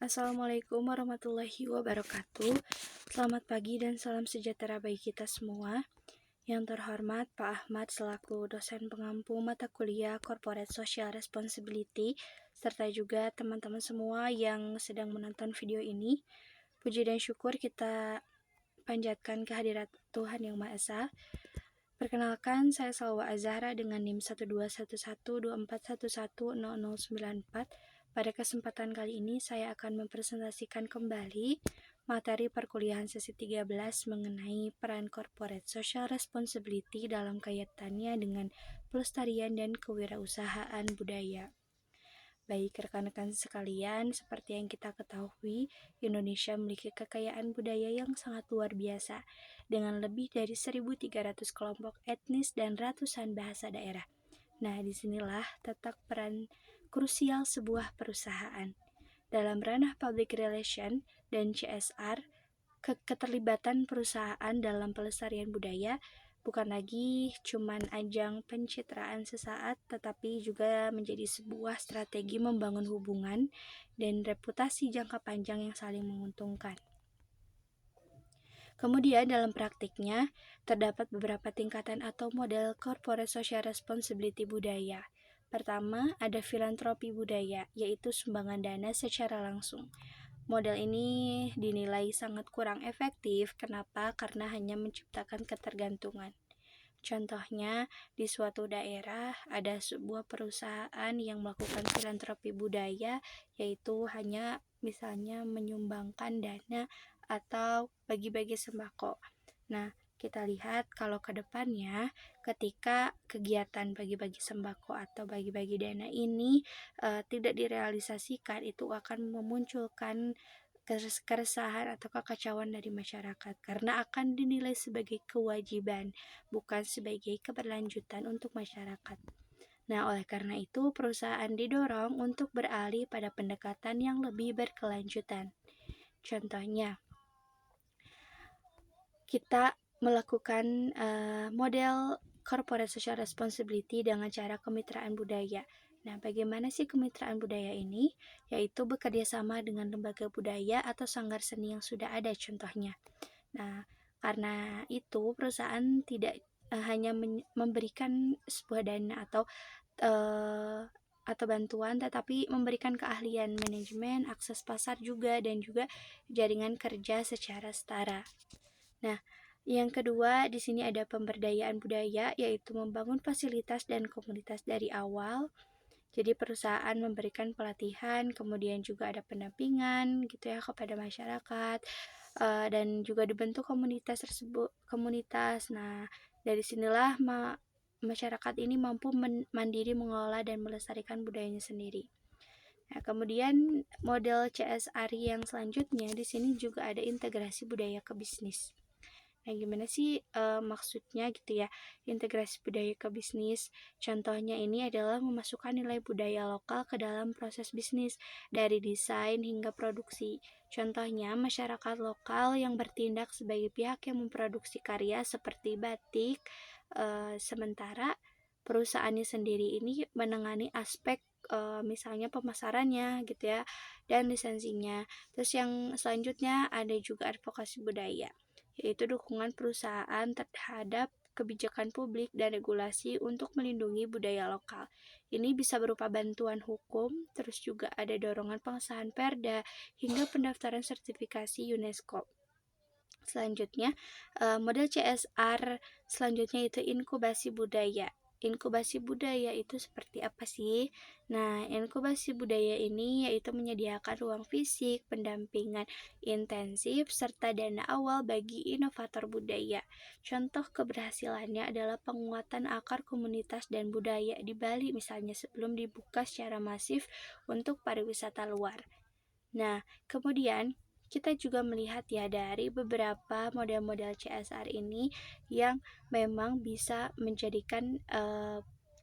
Assalamualaikum warahmatullahi wabarakatuh. Selamat pagi dan salam sejahtera bagi kita semua. Yang terhormat Pak Ahmad selaku dosen pengampu mata kuliah Corporate Social Responsibility, serta juga teman-teman semua yang sedang menonton video ini. Puji dan syukur kita panjatkan kehadirat Tuhan Yang Maha Esa. Perkenalkan, saya Salwa Azahra dengan NIM 1211241100094. Pada kesempatan kali ini saya akan mempresentasikan kembali materi perkuliahan sesi 13 mengenai peran corporate social responsibility dalam kaitannya dengan pelestarian dan kewirausahaan budaya. Baik rekan-rekan sekalian, seperti yang kita ketahui, Indonesia memiliki kekayaan budaya yang sangat luar biasa, dengan lebih dari 1.300 kelompok etnis dan ratusan bahasa daerah. Nah, disinilah letak peran krusial sebuah perusahaan. Dalam ranah public relation dan CSR, keterlibatan perusahaan dalam pelestarian budaya bukan lagi cuman ajang pencitraan sesaat, tetapi juga menjadi sebuah strategi membangun hubungan dan reputasi jangka panjang yang saling menguntungkan. Kemudian dalam praktiknya, terdapat beberapa tingkatan atau model corporate social responsibility budaya. Pertama, ada filantropi budaya, yaitu sumbangan dana secara langsung. Model ini dinilai sangat kurang efektif. Kenapa? Karena hanya menciptakan ketergantungan. Contohnya, di suatu daerah ada sebuah perusahaan yang melakukan filantropi budaya, yaitu hanya misalnya menyumbangkan dana atau bagi-bagi sembako. Nah, kita lihat kalau ke depannya ketika kegiatan bagi-bagi sembako atau bagi-bagi dana ini tidak direalisasikan, itu akan memunculkan keresahan atau kekacauan dari masyarakat karena akan dinilai sebagai kewajiban, bukan sebagai keberlanjutan untuk masyarakat. Nah, oleh karena itu perusahaan didorong untuk beralih pada pendekatan yang lebih berkelanjutan. Contohnya, kita melakukan model corporate social responsibility dengan cara kemitraan budaya. Nah, bagaimana sih kemitraan budaya ini? Yaitu bekerja sama dengan lembaga budaya atau sanggar seni yang sudah ada contohnya. Nah, karena itu perusahaan tidak hanya memberikan sebuah dana atau bantuan, tetapi memberikan keahlian manajemen, akses pasar juga, dan juga jaringan kerja secara setara. Nah, yang kedua, di sini ada pemberdayaan budaya, yaitu membangun fasilitas dan komunitas dari awal. Jadi perusahaan memberikan pelatihan, kemudian juga ada pendampingan gitu ya kepada masyarakat, dan juga dibentuk komunitas tersebut. Nah, dari sinilah masyarakat ini mampu mandiri mengelola dan melestarikan budayanya sendiri. Nah, kemudian model CSR yang selanjutnya di sini juga ada integrasi budaya ke bisnis. Nah, gimana sih maksudnya gitu ya, integrasi budaya ke bisnis? Contohnya ini adalah memasukkan nilai budaya lokal ke dalam proses bisnis, dari desain hingga produksi. Contohnya, masyarakat lokal yang bertindak sebagai pihak yang memproduksi karya seperti batik, sementara perusahaannya sendiri ini menangani aspek misalnya pemasarannya gitu ya, dan lisensinya. Terus yang selanjutnya ada juga advokasi budaya, yaitu dukungan perusahaan terhadap kebijakan publik dan regulasi untuk melindungi budaya lokal. Ini bisa berupa bantuan hukum, terus juga ada dorongan pengesahan perda, hingga pendaftaran sertifikasi UNESCO. Selanjutnya, model CSR selanjutnya itu inkubasi budaya. Inkubasi budaya itu seperti apa sih? Nah, inkubasi budaya ini yaitu menyediakan ruang fisik, pendampingan intensif, serta dana awal bagi inovator budaya. Contoh keberhasilannya adalah penguatan akar komunitas dan budaya di Bali misalnya sebelum dibuka secara masif untuk pariwisata luar. Nah, kemudian kita juga melihat ya dari beberapa model-model CSR ini yang memang bisa menjadikan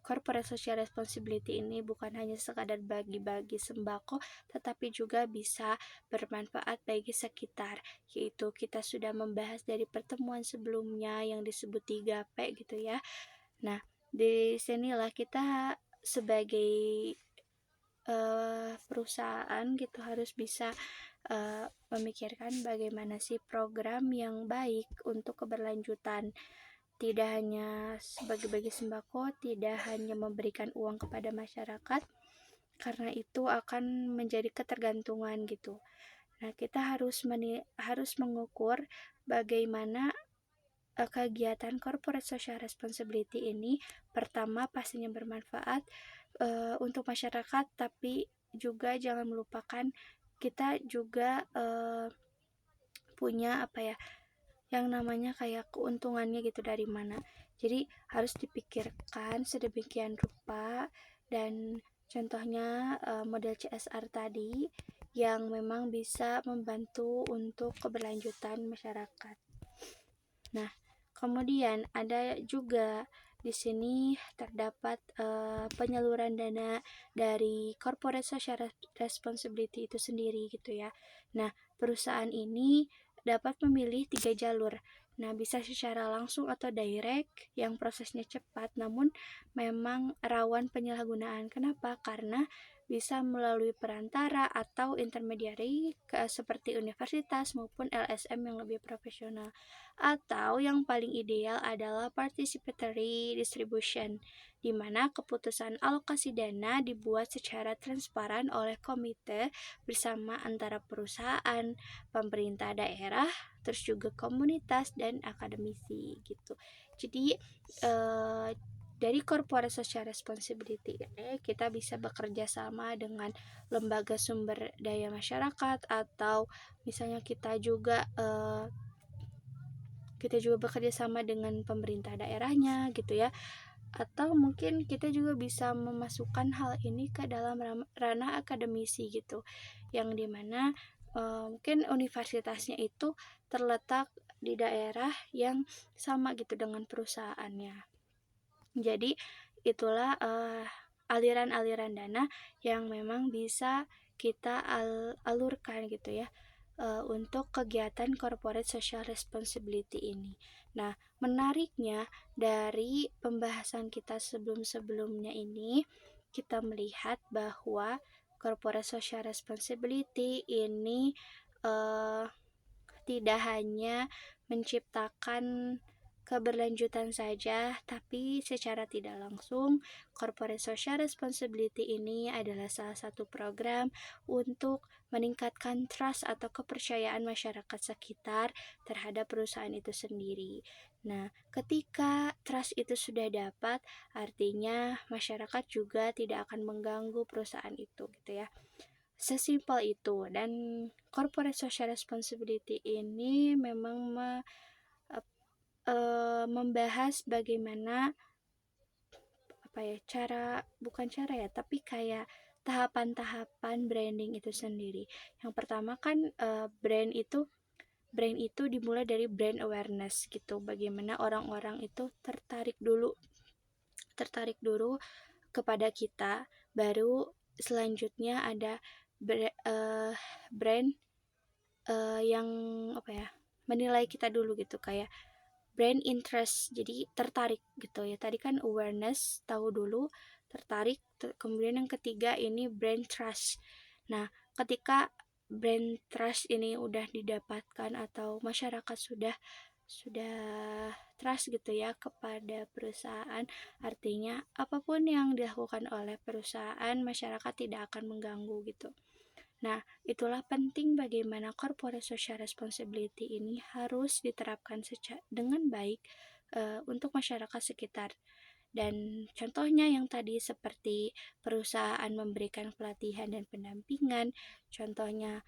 corporate social responsibility ini bukan hanya sekadar bagi-bagi sembako, tetapi juga bisa bermanfaat bagi sekitar, yaitu kita sudah membahas dari pertemuan sebelumnya yang disebut 3P gitu ya. Nah, di sinilah kita sebagai perusahaan gitu harus bisa memikirkan bagaimana sih program yang baik untuk keberlanjutan, tidak hanya bagi-bagi sembako, tidak hanya memberikan uang kepada masyarakat, karena itu akan menjadi ketergantungan gitu. Nah, kita harus mengukur bagaimana kegiatan corporate social responsibility ini pertama pastinya bermanfaat untuk masyarakat, tapi juga jangan melupakan kita juga punya yang namanya kayak keuntungannya gitu dari mana. Jadi harus dipikirkan sedemikian rupa, dan contohnya model CSR tadi yang memang bisa membantu untuk keberlanjutan masyarakat. Nah, kemudian ada juga di sini terdapat penyaluran dana dari corporate social responsibility itu sendiri gitu ya. Nah, perusahaan ini dapat memilih 3 jalur. Nah, bisa secara langsung atau direct yang prosesnya cepat namun memang rawan penyalahgunaan. Kenapa? Karena bisa melalui perantara atau intermediary seperti universitas maupun LSM yang lebih profesional. Atau yang paling ideal adalah participatory distribution, di mana keputusan alokasi dana dibuat secara transparan oleh komite bersama antara perusahaan, pemerintah daerah, terus juga komunitas dan akademisi gitu. Jadi dari corporate social responsibility ini kita bisa bekerja sama dengan lembaga sumber daya masyarakat, atau misalnya kita juga bekerja sama dengan pemerintah daerahnya gitu ya, atau mungkin kita juga bisa memasukkan hal ini ke dalam ranah akademisi gitu, yang dimana mungkin universitasnya itu terletak di daerah yang sama gitu dengan perusahaannya. Jadi itulah aliran-aliran dana yang memang bisa kita alurkan gitu ya untuk kegiatan corporate social responsibility ini. Nah, menariknya dari pembahasan kita sebelum-sebelumnya ini, kita melihat bahwa corporate social responsibility ini tidak hanya menciptakan keberlanjutan saja, tapi secara tidak langsung corporate social responsibility ini adalah salah satu program untuk meningkatkan trust atau kepercayaan masyarakat sekitar terhadap perusahaan itu sendiri. Nah, ketika trust itu sudah dapat, artinya masyarakat juga tidak akan mengganggu perusahaan itu gitu ya. Sesimpel itu. Dan corporate social responsibility ini memang membahas bagaimana tapi kayak tahapan-tahapan branding itu sendiri. Yang pertama kan brand itu dimulai dari brand awareness gitu. Bagaimana orang-orang itu tertarik dulu kepada kita, baru selanjutnya ada brand yang menilai kita dulu gitu, kayak brand interest, jadi tertarik gitu ya. Tadi kan awareness, tahu dulu, tertarik, kemudian yang ketiga ini brand trust. Nah, ketika brand trust ini udah didapatkan atau masyarakat sudah trust gitu ya kepada perusahaan, artinya apapun yang dilakukan oleh perusahaan, masyarakat tidak akan mengganggu gitu. Nah, itulah penting bagaimana corporate social responsibility ini harus diterapkan dengan baik untuk masyarakat sekitar. Dan contohnya yang tadi seperti perusahaan memberikan pelatihan dan pendampingan, contohnya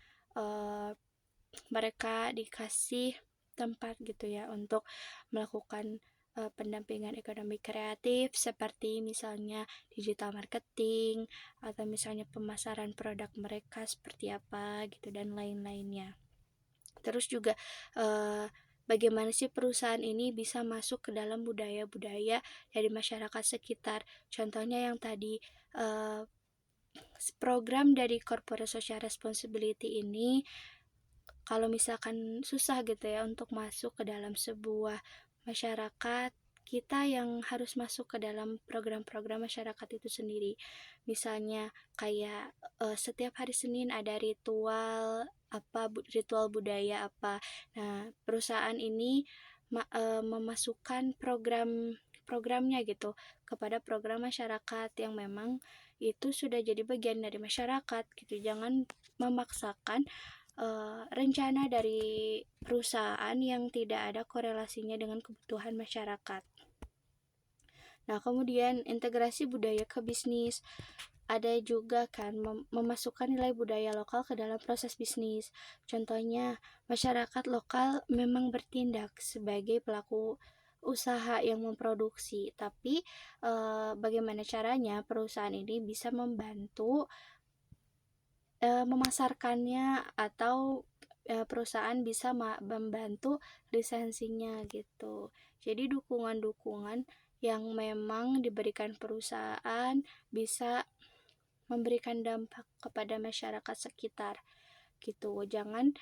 mereka dikasih tempat gitu ya untuk melakukan pendampingan ekonomi kreatif seperti misalnya digital marketing, atau misalnya pemasaran produk mereka seperti apa gitu, dan lain-lainnya. Terus juga bagaimana sih perusahaan ini bisa masuk ke dalam budaya-budaya dari masyarakat sekitar. Contohnya yang tadi program dari corporate social responsibility ini, kalau misalkan susah gitu ya untuk masuk ke dalam sebuah masyarakat, kita yang harus masuk ke dalam program-program masyarakat itu sendiri. Misalnya kayak setiap hari Senin ada ritual apa, ritual budaya apa. Nah, perusahaan ini memasukkan programnya gitu kepada program masyarakat yang memang itu sudah jadi bagian dari masyarakat gitu. Jangan memaksakan rencana dari perusahaan yang tidak ada korelasinya dengan kebutuhan masyarakat. Nah, kemudian integrasi budaya ke bisnis. Ada juga kan memasukkan nilai budaya lokal ke dalam proses bisnis. Contohnya, masyarakat lokal memang bertindak sebagai pelaku usaha yang memproduksi, tapi bagaimana caranya perusahaan ini bisa membantu memasarkannya, atau perusahaan bisa membantu lisensinya gitu. Jadi dukungan-dukungan yang memang diberikan perusahaan bisa memberikan dampak kepada masyarakat sekitar gitu. Jangan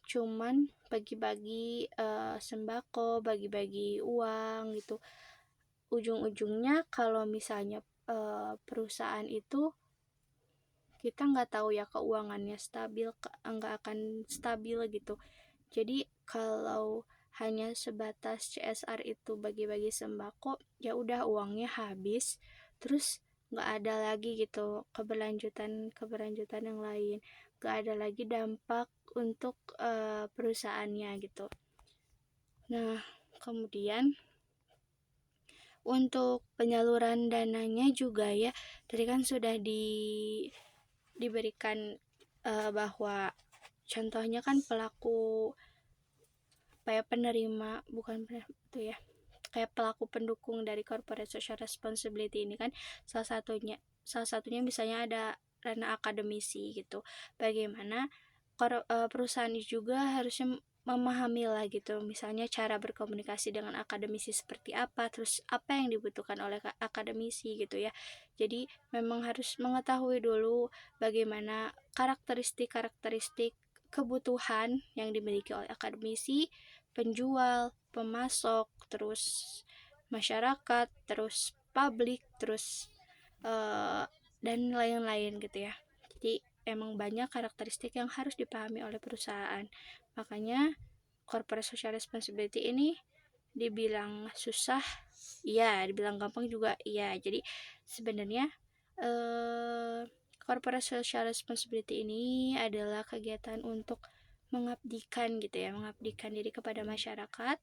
cuman bagi-bagi sembako, bagi-bagi uang gitu. Ujung-ujungnya kalau misalnya perusahaan itu kita nggak tahu ya keuangannya stabil, nggak akan stabil gitu. Jadi kalau hanya sebatas CSR itu bagi-bagi sembako, ya udah uangnya habis, terus nggak ada lagi gitu keberlanjutan yang lain, nggak ada lagi dampak untuk perusahaannya gitu. Nah, kemudian untuk penyaluran dananya juga ya, tadi kan sudah diberikan bahwa contohnya kan pelaku penerima, bukan itu ya, kayak pelaku pendukung dari corporate social responsibility ini kan salah satunya misalnya ada ranah akademisi gitu. Bagaimana perusahaan juga harusnya memahami lah gitu, misalnya cara berkomunikasi dengan akademisi seperti apa, terus apa yang dibutuhkan oleh akademisi gitu ya. Jadi memang harus mengetahui dulu bagaimana karakteristik kebutuhan yang dimiliki oleh akademisi, penjual, pemasok, terus masyarakat, terus publik, terus dan lain-lain gitu ya. Jadi emang banyak karakteristik yang harus dipahami oleh perusahaan. Makanya corporate social responsibility ini dibilang susah, iya, dibilang gampang juga, iya. Jadi sebenarnya corporate social responsibility ini adalah kegiatan untuk mengabdikan gitu ya, mengabdikan diri kepada masyarakat